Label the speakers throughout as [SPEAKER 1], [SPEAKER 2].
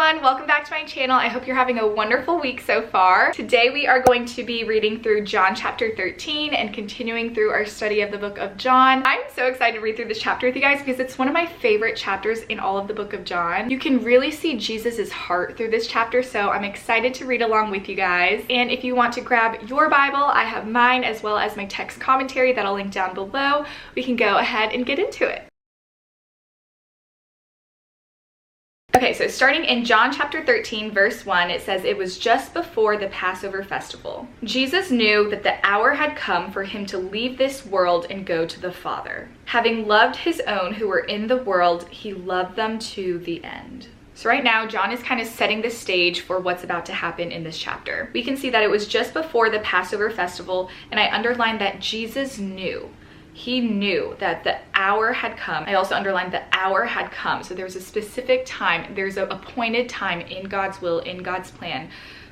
[SPEAKER 1] everyone, welcome back to my channel. I hope you're having a wonderful week so far. Today we are going to be reading through John chapter 13 and continuing through our study of the book of John. I'm so excited to read through this chapter with you guys because it's one of my favorite chapters in all of the book of John. You can really see Jesus's heart through this chapter, so I'm excited to read along with you guys. And if you want to grab your Bible, I have mine as well as my text commentary that I'll link down below. We can go ahead and get into it. Okay, so starting in John chapter 13, verse 1, it says, "It was just before the Passover festival. Jesus knew that the hour had come for him to leave this world and go to the Father. Having loved his own who were in the world, he loved them to the end." So right now, John is kind of setting the stage for what's about to happen in this chapter. We can see that it was just before the Passover festival, and I underlined that Jesus knew. He knew that the hour had come. I also underlined the hour had come. So there's a specific time, there's an appointed time in God's will, in God's plan,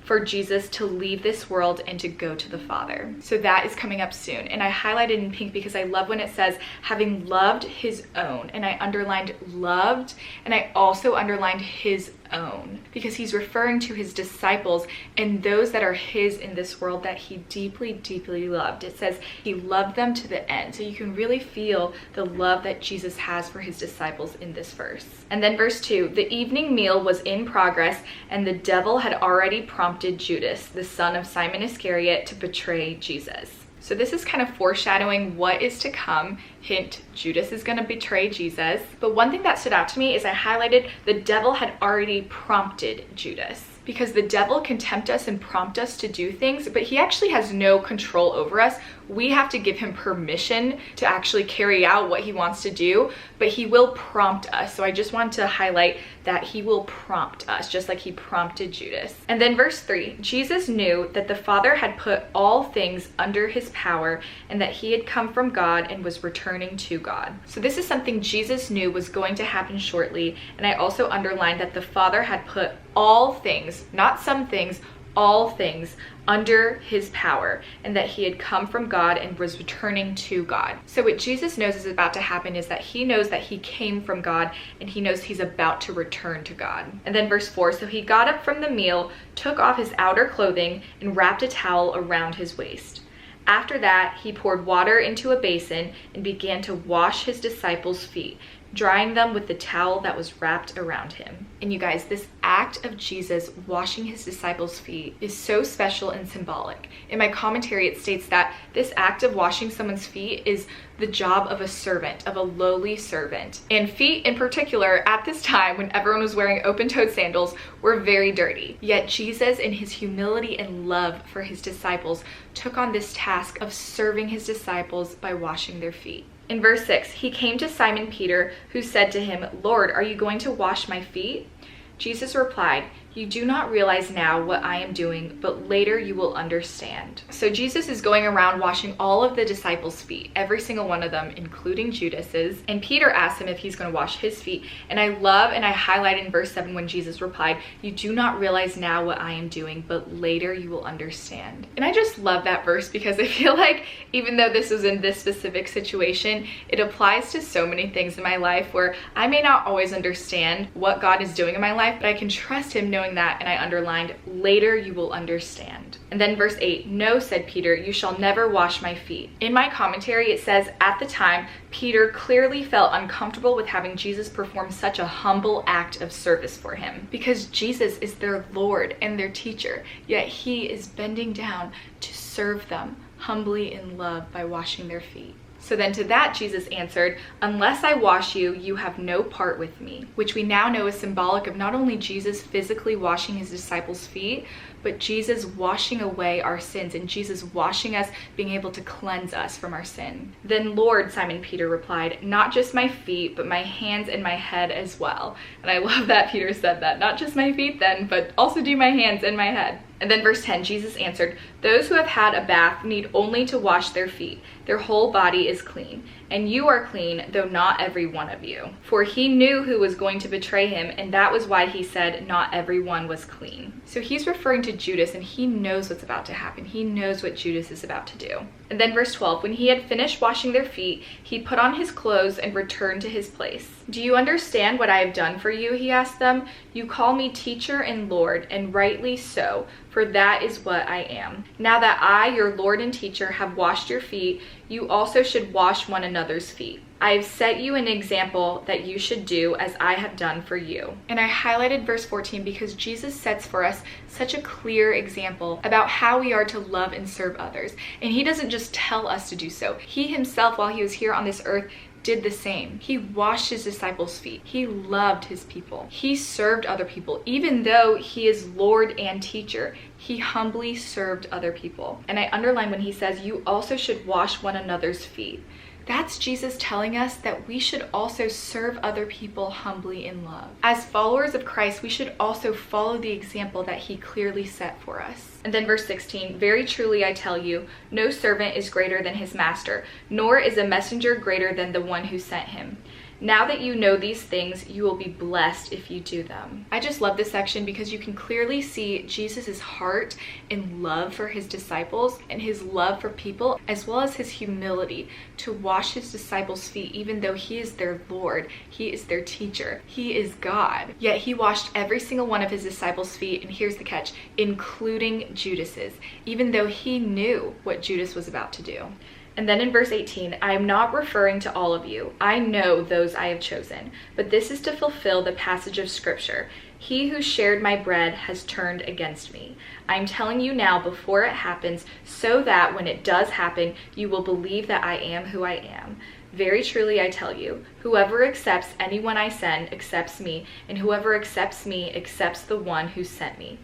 [SPEAKER 1] for Jesus to leave this world and to go to the Father. So that is coming up soon. And I highlighted in pink because I love when it says, having loved his own. And I underlined loved, and I also underlined his own, because he's referring to his disciples and those that are his in this world that he deeply, deeply loved. It says he loved them to the end. So you can really feel the love that Jesus has for his disciples in this verse. And then verse 2, "The evening meal was in progress, and the devil had already prompted Judas, the son of Simon Iscariot, to betray Jesus." So this is kind of foreshadowing what is to come. Hint, Judas is going to betray Jesus. But one thing that stood out to me is I highlighted the devil had already prompted Judas. Because the devil can tempt us and prompt us to do things, but he actually has no control over us. We have to give him permission to actually carry out what he wants to do, but he will prompt us. So I just want to highlight that he will prompt us, just like he prompted Judas. And then verse 3, "Jesus knew that the Father had put all things under his power and that he had come from God and was returning to God." So this is something Jesus knew was going to happen shortly. And I also underlined that the Father had put all things, not some things, all things under his power, and that he had come from God and was returning to God. So what Jesus knows is about to happen is that he knows that he came from God and he knows he's about to return to God. And then verse 4, "So he got up from the meal, took off his outer clothing, and wrapped a towel around his waist. After that, he poured water into a basin and began to wash his disciples' feet, drying them with the towel that was wrapped around him." And you guys, this act of Jesus washing his disciples' feet is so special and symbolic. In my commentary, it states that this act of washing someone's feet is the job of a servant, of a lowly servant. And feet in particular, at this time when everyone was wearing open-toed sandals, were very dirty. Yet Jesus, in his humility and love for his disciples, took on this task of serving his disciples by washing their feet. In verse 6, "He came to Simon Peter, who said to him, 'Lord, are you going to wash my feet?' Jesus replied, 'You do not realize now what I am doing, but later you will understand.'" So Jesus is going around washing all of the disciples' feet, every single one of them, including Judas's. And Peter asked him if he's going to wash his feet. And I love, and I highlighted in verse 7 when Jesus replied, "You do not realize now what I am doing, but later you will understand." And I just love that verse because I feel like even though this is in this specific situation, it applies to so many things in my life where I may not always understand what God is doing in my life, but I can trust him knowing that, and I underlined, "Later you will understand." And then verse 8, "No," said Peter, "you shall never wash my feet." In my commentary, it says, at the time, Peter clearly felt uncomfortable with having Jesus perform such a humble act of service for him, because Jesus is their Lord and their teacher, yet he is bending down to serve them humbly in love by washing their feet. So then to that Jesus answered, "Unless I wash you, you have no part with me," which we now know is symbolic of not only Jesus physically washing his disciples' feet, but Jesus washing away our sins and Jesus washing us, being able to cleanse us from our sin. "Then Lord," Simon Peter replied, "not just my feet, but my hands and my head as well." And I love that Peter said that, not just my feet then, but also do my hands and my head. And then verse 10, Jesus answered, "Those who have had a bath need only to wash their feet. Their whole body is clean. and you are clean, though not every one of you. For he knew who was going to betray him, and that was why he said not everyone was clean. So he's referring to Judas, and he knows what's about to happen. He knows what Judas is about to do. And then verse 12, when he had finished washing their feet, he put on his clothes and returned to his place. Do you understand what I have done for you? He asked them. You call me teacher and Lord, and rightly so, for that is what I am. Now that I, your Lord and teacher, have washed your feet, you also should wash one another's feet. I have set you an example that you should do as I have done for you. And I highlighted verse 14 because Jesus sets for us such a clear example about how we are to love and serve others. And he doesn't just tell us to do so. He himself, while he was here on this earth, did the same. He washed his disciples' feet. He loved his people. He served other people. Even though he is Lord and teacher, he humbly served other people. And I underline when he says, you also should wash one another's feet. That's Jesus telling us that we should also serve other people humbly in love. As followers of Christ, we should also follow the example that he clearly set for us. And then verse 16, very truly I tell you, no servant is greater than his master, nor is a messenger greater than the one who sent him. Now that you know these things, you will be blessed if you do them. I just love this section because you can clearly see Jesus's heart and love for his disciples and his love for people, as well as his humility to wash his disciples' feet, even though he is their Lord, he is their teacher, he is God. Yet he washed every single one of his disciples' feet, and here's the catch, including Judas's, even though he knew what Judas was about to do. And then in verse 18, I am not referring to all of you. I know those I have chosen. But this is to fulfill the passage of scripture. He who shared my bread has turned against me. I am telling you now before it happens, so that when it does happen, you will believe that I am who I am. Very truly I tell you, whoever accepts anyone I send accepts me, and whoever accepts me accepts the one who sent me.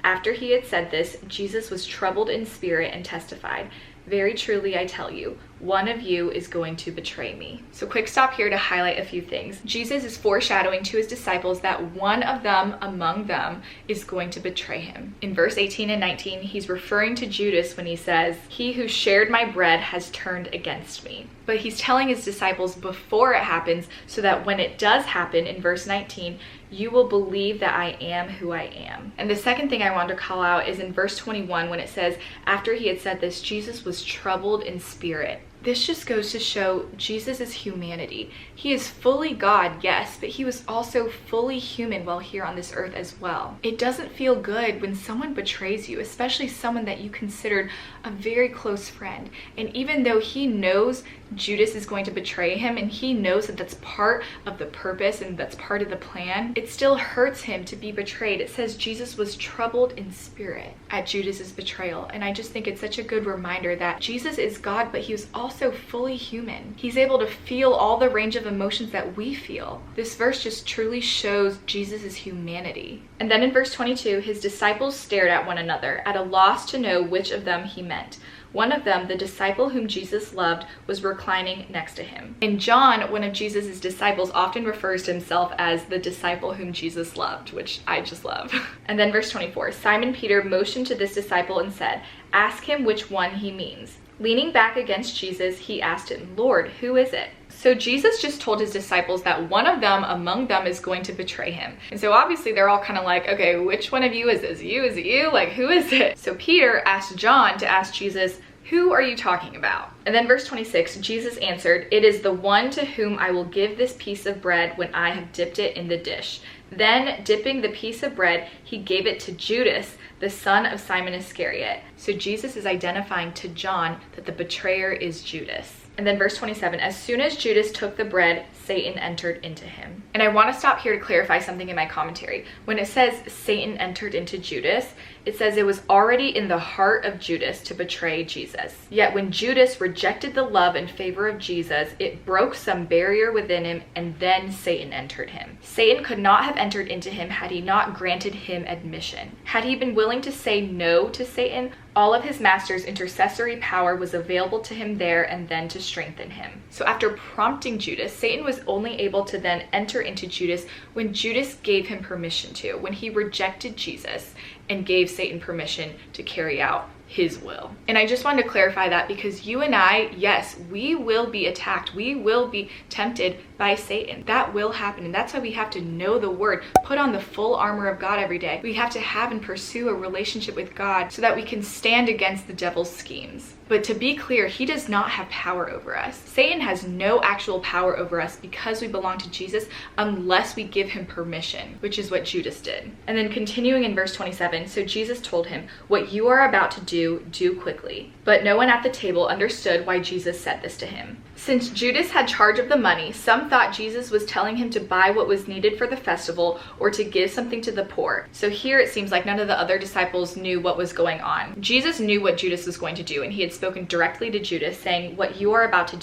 [SPEAKER 1] After he had said this, Jesus was troubled in spirit and testified, very truly I tell you, one of you is going to betray me. So quick stop here to highlight a few things. Jesus is foreshadowing to his disciples that one of them among them is going to betray him. In verse 18 and 19, he's referring to Judas when he says, he who shared my bread has turned against me. But he's telling his disciples before it happens so that when it does happen in verse 19, you will believe that I am who I am. And the second thing I wanted to call out is in verse 21 when it says, after he had said this, Jesus was troubled in spirit. This just goes to show Jesus' humanity. He is fully God, yes, but he was also fully human while here on this earth as well. It doesn't feel good when someone betrays you, especially someone that you considered a very close friend. And even though he knows Judas is going to betray him and he knows that that's part of the purpose and that's part of the plan, it still hurts him to be betrayed. It says Jesus was troubled in spirit at Judas's betrayal. And I just think it's such a good reminder that Jesus is God, but he was also fully human. He's able to feel all the range of emotions that we feel. This verse just truly shows Jesus' humanity. And then in verse 22, his disciples stared at one another, at a loss to know which of them he meant. One of them, the disciple whom Jesus loved, was reclining next to him. And John, one of Jesus' disciples, often refers to himself as the disciple whom Jesus loved, which I just love. And then verse 24, Simon Peter motioned to this disciple and said, ask him which one he means. Leaning back against Jesus, he asked him, Lord, who is it? So Jesus just told his disciples that one of them among them is going to betray him. And so obviously they're all kind of like, okay, which one of you is this? You? Is it you? Like, who is it? So Peter asked John to ask Jesus, who are you talking about? And then verse 26, Jesus answered, it is the one to whom I will give this piece of bread when I have dipped it in the dish. Then, dipping the piece of bread, he gave it to Judas, the son of Simon Iscariot. So Jesus is identifying to John that the betrayer is Judas. And then verse 27, as soon as Judas took the bread, Satan entered into him. And I want to stop here to clarify something in my commentary. When it says Satan entered into Judas, it says it was already in the heart of Judas to betray Jesus. Yet when Judas rejected the love and favor of Jesus, it broke some barrier within him, and then Satan entered him. Satan could not have entered into him had he not granted him admission. Had he been willing to say no to Satan, all of his master's intercessory power was available to him there and then to strengthen him. So after prompting Judas, Satan was only able to then enter into Judas when Judas gave him permission to, when he rejected Jesus and gave Satan permission to carry out his will. And I just wanted to clarify that because you and I, yes, we will be attacked. We will be tempted by Satan. That will happen. And that's why we have to know the word, put on the full armor of God every day. We have to have and pursue a relationship with God so that we can stand against the devil's schemes. But to be clear, he does not have power over us. Satan has no actual power over us because we belong to Jesus unless we give him permission, which is what Judas did. And then continuing in verse 27, so Jesus told him, "What you are about to do quickly." But no one at the table understood why Jesus said this to him. Since Judas had charge of the money, some thought Jesus was telling him to buy what was needed for the festival or to give something to the poor. So here it seems like none of the other disciples knew what was going on. Jesus knew what Judas was going to do, and he had spoken directly to Judas saying, "What you are about to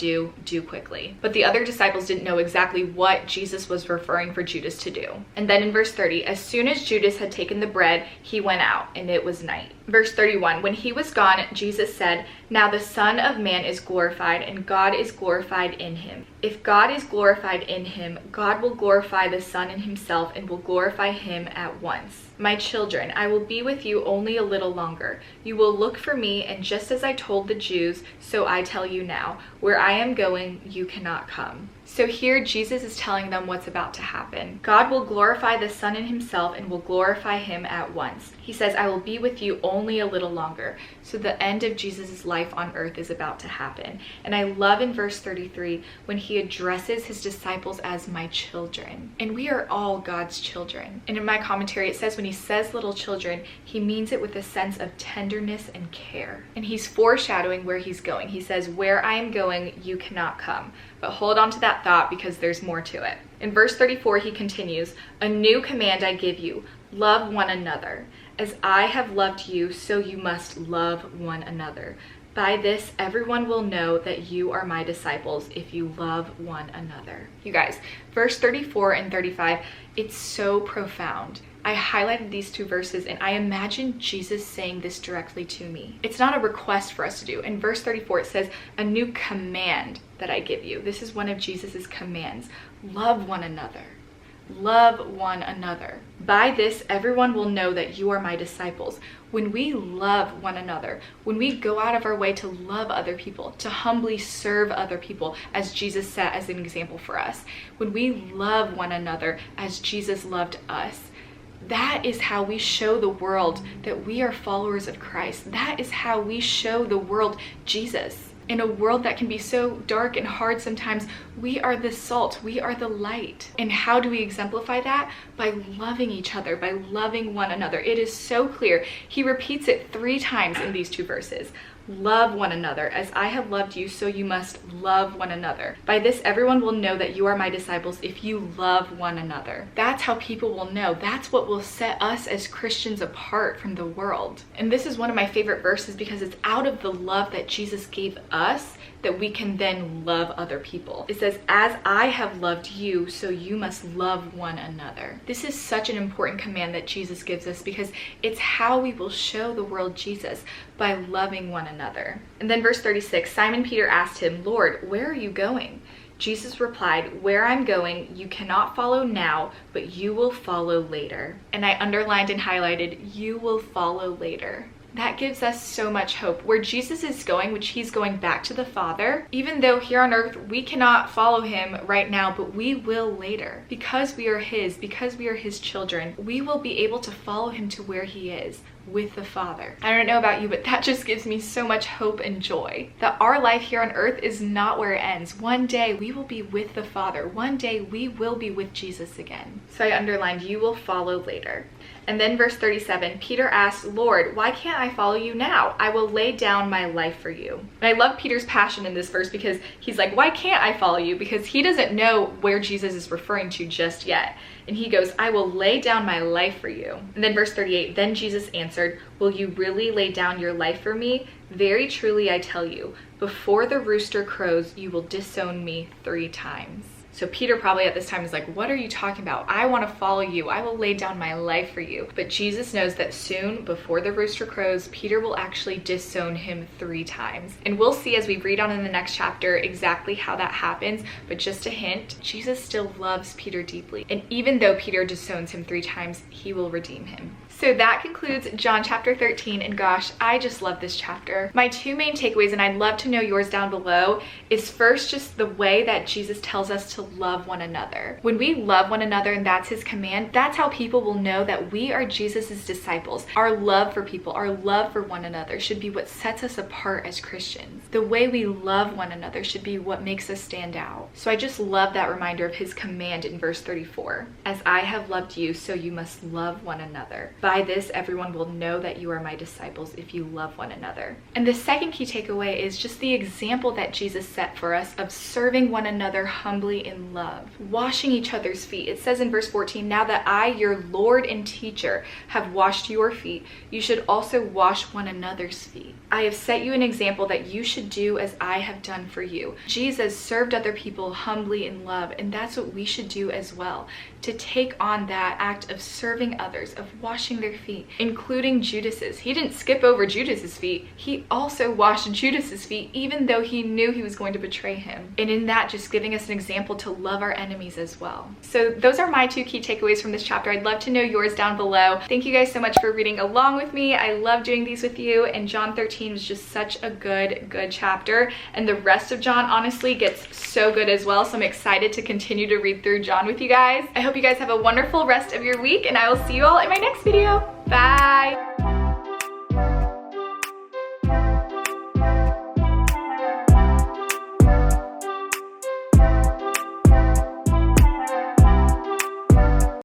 [SPEAKER 1] do quickly." But the other disciples didn't know exactly what Jesus was referring for Judas to do. And then in verse 30, as soon as Judas had taken the bread, he went out, and it was night. Verse 31, when he was gone, Jesus said, "Now the Son of Man is glorified, and God is glorified in him. If God is glorified in him, God will glorify the Son in himself and will glorify him at once. My children, I will be with you only a little longer. You will look for me, and just as I told the Jews, so I tell you now, where I am going, you cannot come." So here Jesus is telling them what's about to happen. God will glorify the Son in himself and will glorify him at once. He says, "I will be with you only a little longer." So the end of Jesus' life on earth is about to happen. And I love in verse 33 when he addresses his disciples as my children. And we are all God's children. And in my commentary it says when he says little children, he means it with a sense of tenderness and care. And he's foreshadowing where he's going. He says, "Where I am going, you cannot come." But hold on to that thought because there's more to it. In verse 34, he continues, "A new command I give you, love one another. As I have loved you, so you must love one another. By this, everyone will know that you are my disciples if you love one another." You guys, verse 34 and 35, it's so profound. I highlighted these two verses and I imagine Jesus saying this directly to me. It's not a request for us to do. In verse 34, it says, "A new command that I give you." This is one of Jesus's commands. Love one another. Love one another. By this, everyone will know that you are my disciples. When we love one another, when we go out of our way to love other people, to humbly serve other people, as Jesus set as an example for us, when we love one another as Jesus loved us, that is how we show the world that we are followers of Christ. That is how we show the world Jesus. In a world that can be so dark and hard sometimes, we are the salt, we are the light. And how do we exemplify that? By loving each other, by loving one another. It is so clear. He repeats it 3 times in these 2 verses. Love one another. As I have loved you, so you must love one another. By this, everyone will know that you are my disciples if you love one another. That's how people will know. That's what will set us as Christians apart from the world. And this is one of my favorite verses because it's out of the love that Jesus gave us that we can then love other people. It says, "As I have loved you, so you must love one another." This is such an important command that Jesus gives us because it's how we will show the world Jesus, by loving one another. And then verse 36, Simon Peter asked him, "Lord, where are you going?" Jesus replied, "Where I'm going, you cannot follow now, but you will follow later." And I underlined and highlighted, "You will follow later." That gives us so much hope. Where Jesus is going, which he's going back to the Father, even though here on earth we cannot follow him right now, but we will later. Because we are his children, we will be able to follow him to where he is, with the Father. I don't know about you, but that just gives me so much hope and joy that our life here on earth is not where it ends. One day we will be with the Father. One day we will be with Jesus again. So I underlined, "You will follow later." And then verse 37, Peter asked, "Lord, why can't I follow you now? I will lay down my life for you." And I love Peter's passion in this verse because he's like, why can't I follow you? Because he doesn't know where Jesus is referring to just yet. And he goes, "I will lay down my life for you." And then verse 38, then Jesus answered, "Will you really lay down your life for me? Very truly I tell you, before the rooster crows, you will disown me 3 times. So Peter probably at this time is like, what are you talking about? I want to follow you. I will lay down my life for you. But Jesus knows that soon, before the rooster crows, Peter will actually disown him 3 times. And we'll see as we read on in the next chapter exactly how that happens. But just a hint, Jesus still loves Peter deeply. And even though Peter disowns him 3 times, he will redeem him. So that concludes John chapter 13, and gosh, I just love this chapter. My two main takeaways, and I'd love to know yours down below, is first just the way that Jesus tells us to love one another. When we love one another and that's his command, that's how people will know that we are Jesus's disciples. Our love for people, our love for one another should be what sets us apart as Christians. The way we love one another should be what makes us stand out. So I just love that reminder of his command in verse 34. As I have loved you, so you must love one another. By this, everyone will know that you are my disciples if you love one another. And the second key takeaway is just the example that Jesus set for us of serving one another humbly in love, washing each other's feet. It says in verse 14, now that I, your Lord and teacher, have washed your feet, you should also wash one another's feet. I have set you an example that you should do as I have done for you. Jesus served other people humbly in love, and that's what we should do as well, to take on that act of serving others, of washing their feet, including Judas's. He didn't skip over Judas's feet. He also washed Judas's feet, even though he knew he was going to betray him. And in that, just giving us an example to love our enemies as well. So those are my two key takeaways from this chapter. I'd love to know yours down below. Thank you guys so much for reading along with me. I love doing these with you, and John 13 was just such a good chapter. And the rest of John honestly gets so good as well. So I'm excited to continue to read through John with you guys. I hope you guys have a wonderful rest of your week, and I will see you all in my next video. Bye.